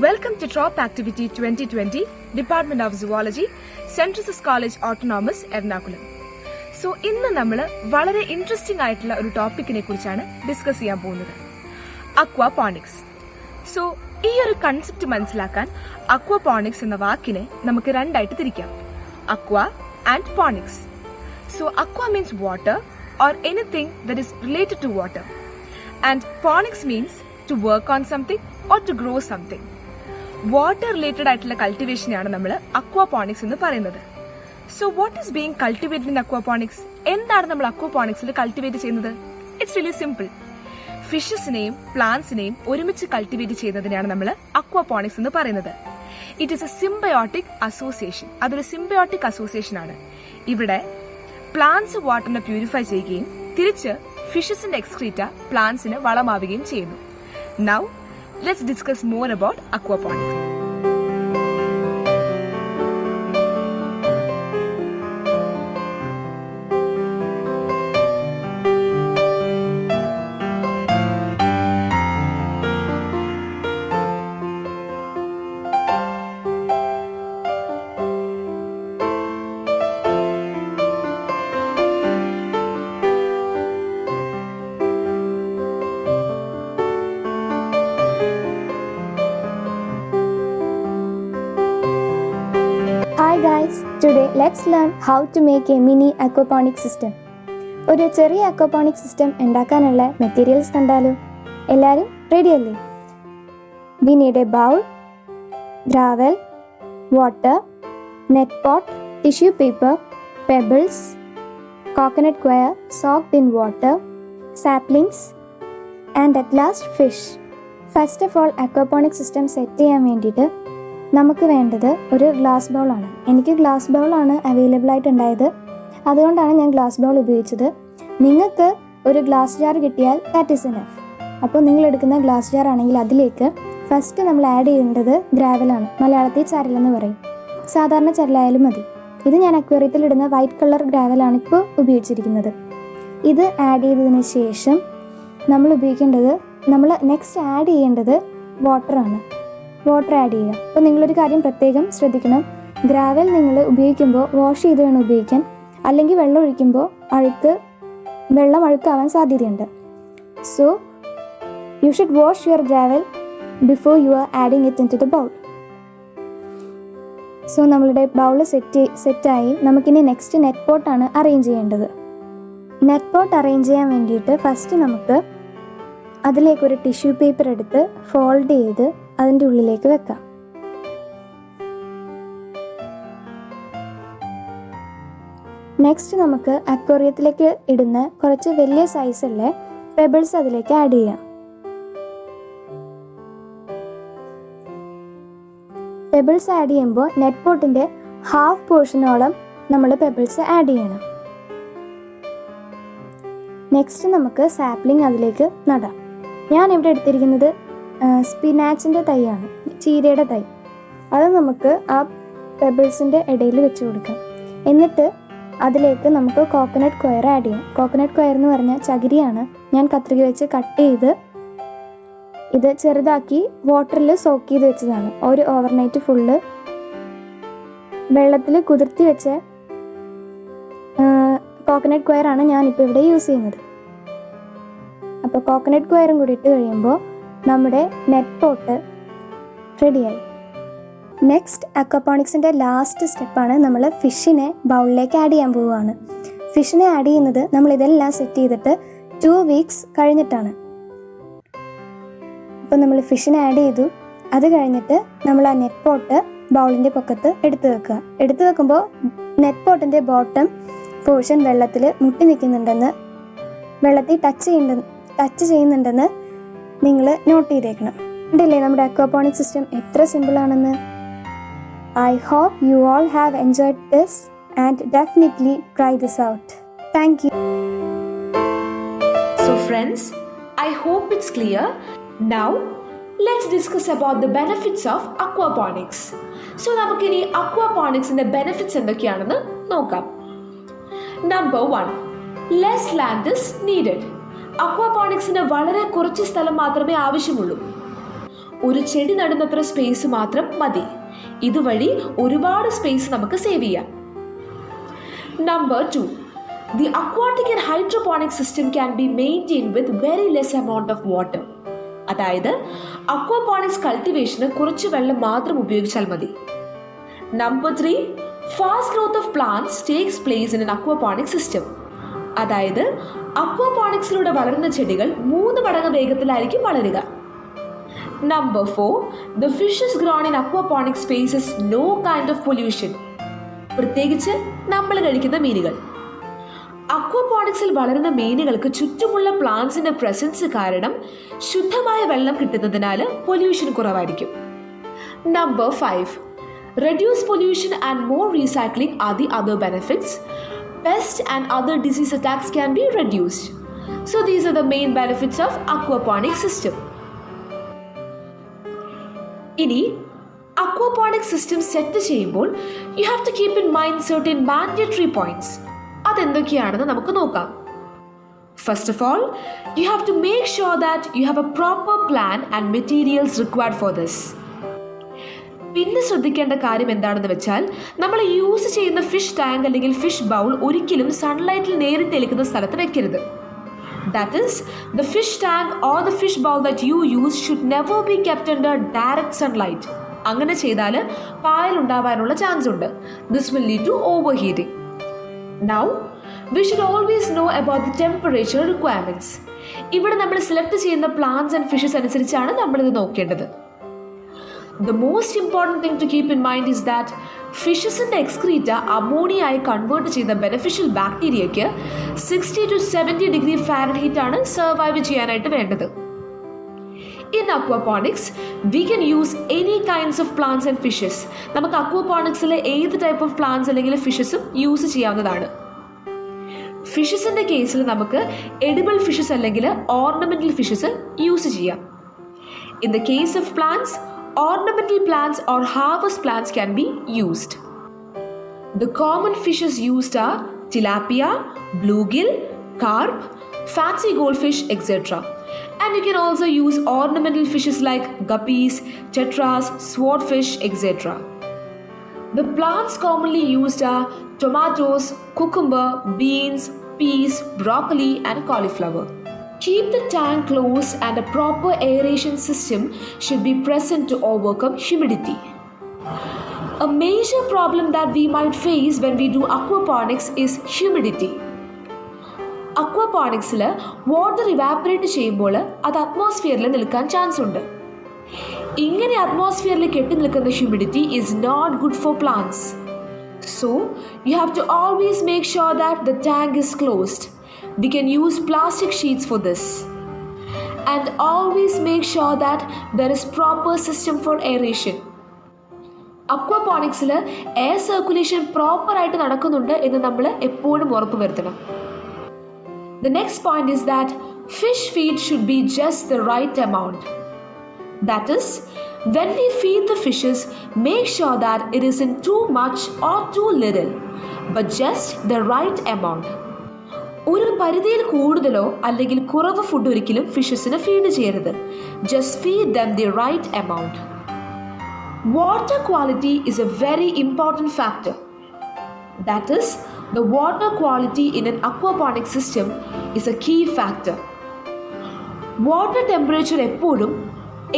Welcome to Trop Activity 2020, Department of Zoology, St. Joseph's College Autonomous, Ernakulam. So, ഇന്ന് നമ്മൾ വളരെ interesting ആയിട്ടുള്ള ഒരു ടോപ്പിക്കിനെ കുറിച്ചാണ് ഡിസ്കസ് ചെയ്യാൻ പോകുന്നത്, അക്വാപോണിക്സ്. സോ ഈ ഒരു കൺസെപ്റ്റ് മനസ്സിലാക്കാൻ അക്വാപോണിക്സ് എന്ന വാക്കിനെ നമുക്ക് രണ്ടായിട്ട് തിരിക്കാം, aqua and Phoenix. So aqua means water or anything that is related to water, and ponics means to work on something or to grow something. Water related ആയിട്ടുള്ള കൾട്ടിവേഷനാണ് നമ്മൾ അക്വാപോണിക്സ് എന്ന് പറയുന്നത്. So what is being cultivated in aquaponics? എന്താണ് നമ്മൾ അക്വാപോണിക്സിൽ cultivate ചെയ്യുന്നത്? It's really simple. ഫിഷസിനെയും പ്ലാന്റ്സിനെയും ഒരുമിച്ച് കൾട്ടിവേറ്റ് ചെയ്യുന്നതിനാണ് നമ്മൾ അക്വാപോണിക്സ് എന്ന് പറയുന്നത്. It is a symbiotic association. അതൊരു സിംബയോട്ടിക് അസോസിയേഷൻ ആണ്. ഇവിടെ പ്ലാന്റ്സ് വാട്ടറിനെ പ്യൂരിഫൈ ചെയ്യുകയും തിരിച്ച് ഫിഷസിന്റെ എക്സ്ക്രീറ്റ പ്ലാന്റ്സിന് വളമാവുകയും ചെയ്യുന്നു. Now let's discuss more about aquaponics. Hi guys, today let's learn how to make a mini aquaponic system. ഒരു ചെറിയ aquaponic system ഉണ്ടാക്കാനുള്ള മെറ്റീരിയൽസ് കണ്ടാലോ? എല്ലാവരും റെഡി അല്ലേ? We need a bowl, gravel, water, net pot, tissue paper, pebbles, coconut coir soaked in water, saplings, and at last fish. First of all, aquaponic system set ചെയ്യാൻ വേണ്ടിയിട്ട് നമുക്ക് വേണ്ടത് ഒരു glass ബൗളാണ്. എനിക്ക് ഗ്ലാസ് ബൗളാണ് അവൈലബിൾ ആയിട്ടുണ്ടായത്, അതുകൊണ്ടാണ് ഞാൻ glass bowl ഉപയോഗിച്ചത്. നിങ്ങൾക്ക് ഒരു ഗ്ലാസ് ജാർ കിട്ടിയാൽ ദാറ്റ് ഈസ് എനഫ്. അപ്പോൾ നിങ്ങൾ എടുക്കുന്ന ഗ്ലാസ് ജാർ ആണെങ്കിൽ അതിലേക്ക് ഫസ്റ്റ് നമ്മൾ ആഡ് ചെയ്യേണ്ടത് ഗ്രാവലാണ്. മലയാളത്തിൽ ചരലെന്ന് പറയും. സാധാരണ ചരലായാലും മതി. ഇത് ഞാൻ അക്വേറിയത്തിൽ ഇടുന്ന വൈറ്റ് കളർ ഗ്രാവലാണ് ഇപ്പോൾ ഉപയോഗിച്ചിരിക്കുന്നത്. ഇത് ആഡ് ചെയ്തതിന് ശേഷം നമ്മൾ നെക്സ്റ്റ് ആഡ് ചെയ്യേണ്ടത് വാട്ടറാണ്. വാട്ടർ ആഡ് ചെയ്യുക. അപ്പോൾ നിങ്ങളൊരു കാര്യം പ്രത്യേകം ശ്രദ്ധിക്കണം. ഗ്രാവൽ നിങ്ങൾ ഉപയോഗിക്കുമ്പോൾ വാഷ് ചെയ്ത് വേണം ഉപയോഗിക്കാൻ, അല്ലെങ്കിൽ വെള്ളം ഒഴിക്കുമ്പോൾ വെള്ളം അഴുക്കാവാൻ സാധ്യതയുണ്ട്. So you should wash your gravel before you are adding it into the bowl. So നമ്മളുടെ ബൗൾ സെറ്റായി. നമുക്കിനി നെക്സ്റ്റ് നെറ്റ് പോട്ടാണ് അറേഞ്ച് ചെയ്യേണ്ടത്. നെറ്റ് പോട്ട് അറേഞ്ച് ചെയ്യാൻ വേണ്ടിയിട്ട് ഫസ്റ്റ് നമുക്ക് അതിലേക്കൊരു ടിഷ്യൂ പേപ്പർ എടുത്ത് ഫോൾഡ് ചെയ്ത് അതിൻ്റെ ഉള്ളിലേക്ക് വെക്കാം. നെക്സ്റ്റ് നമുക്ക് അക്വേറിയത്തിലേക്ക് ഇടുന്ന കുറച്ച് വലിയ സൈസുള്ള പെബിൾസ് അതിലേക്ക് ആഡ് ചെയ്യാം. പെബിൾസ് ആഡ് ചെയ്യുമ്പോൾ നെറ്റ് പോട്ടിൻ്റെ ഹാഫ് പോർഷനോളം നമ്മൾ പെബിൾസ് ആഡ് ചെയ്യണം. നെക്സ്റ്റ് നമുക്ക് സാപ്ലിംഗ് അതിലേക്ക് നടാം. ഞാൻ ഇവിടെ എടുത്തിരിക്കുന്നത് സ്പിനാച്ചിൻ്റെ തൈയാണ്, ചീരയുടെ തൈ. അത് നമുക്ക് ആ പെബിൾസിൻ്റെ ഇടയിൽ വെച്ച് കൊടുക്കാം. എന്നിട്ട് അതിലേക്ക് നമുക്ക് കോക്കനട്ട് കൊയർ ആഡ് ചെയ്യാം. കോക്കനട്ട് കൊയർ എന്ന് പറഞ്ഞാൽ ചകിരിയാണ്. ഞാൻ കത്രിക വെച്ച് കട്ട് ചെയ്ത് ഇത് ചെറുതാക്കി വാട്ടറിൽ സോക്ക് ചെയ്ത് വെച്ചതാണ്. ഒരു ഓവർനൈറ്റ് ഫുള്ള് വെള്ളത്തിൽ കുതിർത്തി വെച്ച കോക്കനട്ട് കൊയറാണ് ഞാനിപ്പോൾ ഇവിടെ യൂസ് ചെയ്യുന്നത്. അപ്പോൾ കോക്കനട്ട് കൊയറും കൂടി ഇട്ട് കഴിയുമ്പോൾ നമ്മുടെ നെറ്റ് പോട്ട് റെഡിയായി. നെക്സ്റ്റ് അക്വാപോണിക്സിൻ്റെ ലാസ്റ്റ് സ്റ്റെപ്പാണ് നമ്മൾ ഫിഷിനെ ബൗളിലേക്ക് ആഡ് ചെയ്യാൻ പോവുകയാണ്. ഫിഷിനെ ആഡ് ചെയ്യുന്നത് നമ്മളിതെല്ലാം സെറ്റ് ചെയ്തിട്ട് 2 weeks കഴിഞ്ഞിട്ടാണ്. അപ്പോൾ നമ്മൾ ഫിഷിനെ ആഡ് ചെയ്തു. അത് കഴിഞ്ഞിട്ട് നമ്മൾ ആ നെറ്റ് പോട്ട് ബൗളിൻ്റെ പൊക്കത്ത് എടുത്ത് വെക്കുമ്പോൾ നെറ്റ് പോട്ടിൻ്റെ ബോട്ടം പോർഷൻ വെള്ളത്തിൽ മുട്ടി നിൽക്കുന്നുണ്ടെന്ന്, വെള്ളത്തിൽ ടച്ച് ചെയ്യുന്നുണ്ടെന്ന് നിങ്ങൾ നോട്ട് ചെയ്തേക്കണം. ഉണ്ടല്ലേ നമ്മുടെ അക്വാപോണിക് സിസ്റ്റം എത്ര സിമ്പിളാണെന്ന്. I hope you all have enjoyed this and definitely try this out. Thank you. So friends, I hope it's clear. Now let's discuss about the benefits of aquaponics. So നമുക്കിനി അക്വാപോണിക്സിന്റെ benefits എന്തൊക്കെയാണെന്ന് നോക്കാം. Number 1, less land is needed. അക്വാപോണിക്സിന് വളരെ കുറച്ച് സ്ഥലം മാത്രമേ ആവശ്യമുള്ളൂ. ഒരു ചെടി നടുന്നത്ര സ്പേസ് മാത്രം മതി. ഇതുവഴി ഒരുപാട് സ്പേസ് നമുക്ക് സേവ് ചെയ്യാം. Number 2, the aquatic and hydroponic system can be maintained with very less amount of water. അതായത് അക്വാപോണിക്സ് കൾട്ടിവേഷന് കുറച്ച് വെള്ളം മാത്രം ഉപയോഗിച്ചാൽ മതി. Number 3, fast growth of plants takes place in an aquaponic system. അതായത് അക്വാപോണിക്സിലൂടെ വളരുന്ന ചെടികൾ 3 മടങ്ങ് വേഗത്തിലായിരിക്കും വളരുക. Number 4, the fishes grown in aquaponic faces no kind of pollution. പ്രത്യേകിച്ച് നമ്മൾ കഴിക്കുന്ന മീനുകൾ. അക്വാപോണിക്സിൽ വളരുന്ന മീനുകൾക്ക് ചുറ്റുമുള്ള പ്ലാന്റ്സിന്റെ പ്രസൻസ് കാരണം ശുദ്ധമായ വെള്ളം കിട്ടുന്നതിനാൽ പൊല്യൂഷൻ കുറവായിരിക്കും. Number 5, reduce pollution and more recycling are the other benefits. Pest and other disease attacks can be reduced. So these are the main benefits of aquaponic system. ഇനി അക്വാപോണിക് സിസ്റ്റം സെറ്റ് ചെയ്യുമ്പോൾ you have to keep in mind certain mandatory points. അതെന്തൊക്കെയാണെന്ന് നമുക്ക് നോക്കാം. First of all, you have to make sure that you have a proper plan and materials required for this. പിന്നെ ശ്രദ്ധിക്കേണ്ട കാര്യം എന്താണെന്ന് വെച്ചാൽ, നമ്മൾ യൂസ് ചെയ്യുന്ന ഫിഷ് ടാങ്ക് അല്ലെങ്കിൽ ഫിഷ് ബൗൾ ഒരിക്കലും സൺലൈറ്റിൽ നേരിട്ട് ഏൽക്കുന്ന സ്ഥലത്ത് വെക്കരുത്. That is, the fish tank or the fish bowl that you use should never be kept under direct sunlight. അങ്ങനെ ചെയ്താൽ പായൽ ഉണ്ടാവാനുള്ള ചാൻസ് ഉണ്ട്. This will lead to overheating. Now, we should always know about the temperature requirements. ഇവിടെ നമ്മൾ select ചെയ്യുന്ന plants and fishes അനുസരിച്ചാണ് നമ്മളിത് നോക്കേണ്ടത്. The most important thing to keep in mind is that ഫിഷസിൻ്റെ എക്സ്ക്രീറ്റ അമോണിയായി കൺവേർട്ട് ചെയ്ത ബെനഫിഷ്യൽ ബാക്ടീരിയയ്ക്ക് 60 to 70 ഡിഗ്രി ഫാരൻഹീറ്റ് ആണ് സർവൈവ് ചെയ്യാനായിട്ട് വേണ്ടത്. In aquaponics we can use any kinds of plants and fishes. നമുക്ക് അക്വാപോണിക്സിലെ ഏത് ടൈപ്പ് ഓഫ് പ്ലാന്റ്സ് അല്ലെങ്കിൽ ഫിഷസും യൂസ് ചെയ്യാവുന്നതാണ്. ഫിഷസിൻ്റെ കേസിൽ നമുക്ക് എഡിബിൾ ഫിഷസ് അല്ലെങ്കിൽ ഓർണമെന്റൽ ഫിഷസ് യൂസ് ചെയ്യാം. In the case of plants, ornamental plants or harvest plants can be used. The common fishes used are tilapia, bluegill, carp, fancy goldfish, etc. And you can also use ornamental fishes like guppies, tetras, swordfish, etc. The plants commonly used are tomatoes, cucumber, beans, peas, broccoli, and cauliflower. Keep the tank closed and a proper aeration system should be present to overcome humidity. A major problem that we might face when we do aquaponics is humidity. Aquaponicsൽ water evaporate ചെയ്യുമ്പോൾ അത് അറ്റ്മോസ്ഫിയറിൽ നിൽക്കാൻ chance ഉണ്ട്. ഇങ്ങനെ അറ്റ്മോസ്ഫിയറിൽ കെട്ടി നിൽക്കുന്ന humidity is not good for plants. So you have to always make sure that the tank is closed. We can use plastic sheets for this. And always make sure that there is proper system for aeration. അക്വാപോണിക്സിൽ air circulation പ്രോപ്പറായിട്ട് നടക്കുന്നുണ്ട് എന്ന് നമ്മൾ എപ്പോഴും ഉറപ്പ് വരുത്തണം. The next point is that fish feed should be just the right amount. That is, when we feed the fishes, make sure that it isn't too much or too little, but just the right amount. ഒരു പരിധിയിൽ കൂടുതലോ അല്ലെങ്കിൽ കുറവ് food ഒരിക്കലും ഫിഷസിന് feed ചെയ്യരുത്. Just feed them the right amount. Water quality is a very important factor. That is, the water quality in an aquaponic system is a key factor. Water temperature എപ്പോഴും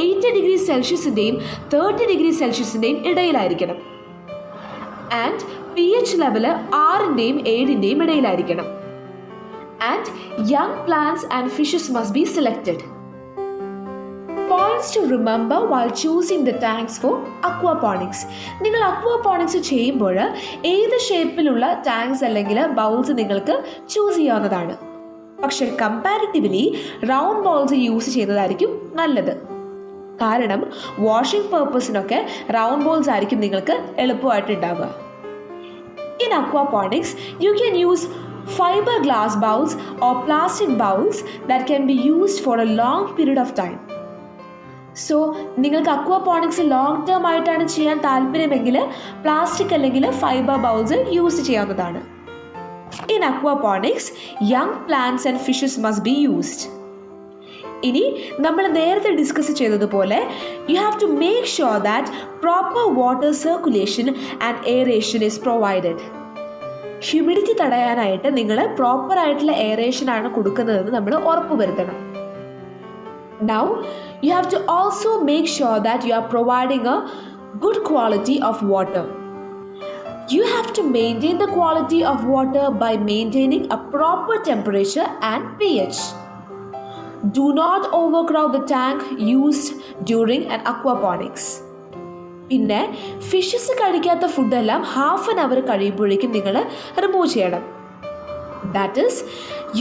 80 degree സെൽഷ്യസിൻ്റെയും 30 degree സെൽഷ്യസിൻ്റെയും ഇടയിലായിരിക്കണം. And pH level 6ൻ്റെയും 7ൻ്റെയും ഇടയിലായിരിക്കണം. And young plants and fishes must be selected. Points to remember while choosing the tanks for aquaponics. നിങ്ങൾ aquaponics ചെയ്യുമ്പോൾ ഏത് ഷേപ്പിലുള്ള ടാങ്ക്സ് അല്ലെങ്കിൽ ബൗൾസ് നിങ്ങൾക്ക് ചൂസ് ചെയ്യാവുന്നതാണ്. പക്ഷെ കമ്പാരിറ്റീവ്ലി റൗണ്ട് ബൗൾസ് യൂസ് ചെയ്യുന്നതായിരിക്കും നല്ലത്. കാരണം വാഷിംഗ് പർപ്പസിനൊക്കെ റൗണ്ട് ബൗൾസ് ആയിരിക്കും നിങ്ങൾക്ക് എളുപ്പമായിട്ട് ഉണ്ടാവുക. In aquaponics, you can use fiberglass bowls or plastic bowls that can be used for a long period of time. So, നിങ്ങൾക്ക് അക്വാപോണിക്സ് ലോങ് ടേം ആയിട്ടാണ് ചെയ്യാൻ താല്പര്യമെങ്കിൽ പ്ലാസ്റ്റിക് അല്ലെങ്കിൽ ഫൈബർ ബൗൾസ് യൂസ് ചെയ്യാവുന്നതാണ്. In aquaponics, young plants and fishes must be used. ഇനി നമ്മൾ നേരത്തെ discuss ചെയ്തതുപോലെ you have to make sure that proper water circulation and aeration is provided. Humidity തടയാനായിട്ട് നിങ്ങൾ പ്രോപ്പർ ആയിട്ടുള്ള എയറേഷൻ ആണ് കൊടുക്കുന്നതെന്ന് നമ്മൾ ഉറപ്പുവരുത്തണം. Now you have to also make sure that you are providing a good quality of water. You have to maintain the quality of water by maintaining a proper temperature and pH. Do not overcrowd the tank used during an aquaponics. പിന്നെ fishes കഴിക്കാത്ത ഫുഡെല്ലാം half an hour കഴിയുമ്പോഴേക്കും നിങ്ങൾ remove ചെയ്യണം. That is,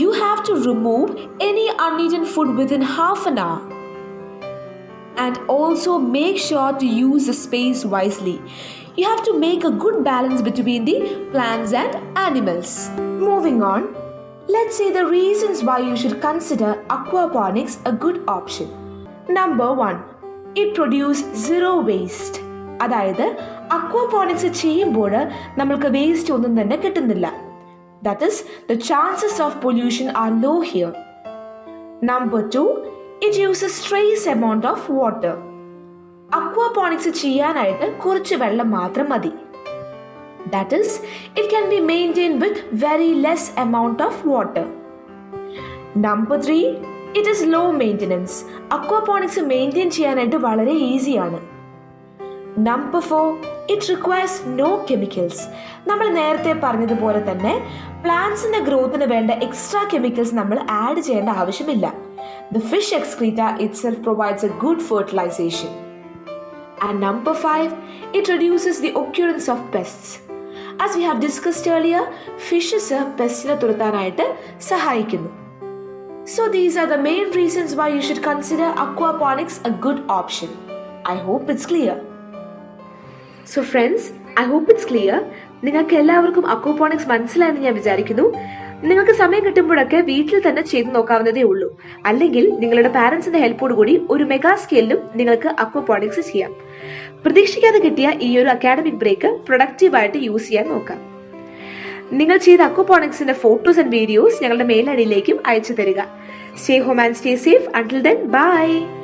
you have to remove any uneaten food within half an hour. And also make sure to use the space wisely. You have to make a good balance between the plants and animals. Moving on, let's see the reasons why you should consider aquaponics a good option. Number 1, it produces zero waste. അതായത് aquaponics ചെയ്യുമ്പോൾ നമ്മൾക്ക് waste ഒന്നും തന്നെ കിട്ടുന്നില്ല. That is, the chances of pollution are low here. Number 2, it uses trace amount of water. Aquaponics ചെയ്യാനായിട്ട് കുറച്ച് വെള്ളം മാത്രം മതി. That is, it can be maintained with very less amount of water. Number 3, it is low maintenance. Aquaponics maintain ചെയ്യാനായിട്ട് വളരെ ഈസിയാണ്. Number 4, it requires no chemicals. നമ്മൾ നേരത്തെ പറഞ്ഞതുപോലെ തന്നെ പ്ലാന്റ്സിന്റെ ഗ്രോത്തിന് വേണ്ട എക്സ്ട്രാ കെമിക്കൽസ് നമ്മൾ ആഡ് ചെയ്യേണ്ട ആവശ്യമില്ല. The fish excreta itself provides a good fertilization. And number 5, it reduces the occurrence of pests. As we have discussed earlier, fishes പെസ്റ്റിനെ തുരത്താനായിട്ട് സഹായിക്കുന്നു. So these are the main reasons why you should consider aquaponics a good option. I hope it's clear. So friends, I hope it's clear. നിങ്ങൾക്ക് എല്ലാവർക്കും aquaponics മനസ്സിലായെന്ന് ഞാൻ വിചാരിക്കുന്നു. നിങ്ങൾക്ക് സമയം കിട്ടുമ്പോഴൊക്കെ വീട്ടിൽ തന്നെ ചെയ്തു നോക്കാവുന്നതേ ഉള്ളൂ. അല്ലെങ്കിൽ നിങ്ങളുടെ പാരന്റ്സിന്റെ ഹെൽപ്പോട് കൂടി ഒരു മെഗാ സ്കെയിലും നിങ്ങൾക്ക് അക്വാപോണിക്സ് ചെയ്യാം. പ്രതീക്ഷിക്കാതെ കിട്ടിയ ഈ ഒരു അക്കാഡമിക് ബ്രേക്ക് പ്രൊഡക്റ്റീവായിട്ട് യൂസ് ചെയ്യാൻ നോക്കാം. നിങ്ങൾ ചെയ്ത അക്വാപോണിക്സിന്റെ ഫോട്ടോസ് ആൻഡ് വീഡിയോസ് ഞങ്ങളുടെ മെയിൽ ഐഡിയിലേക്കും അയച്ചു തരിക. Stay home and stay safe. Until then, bye.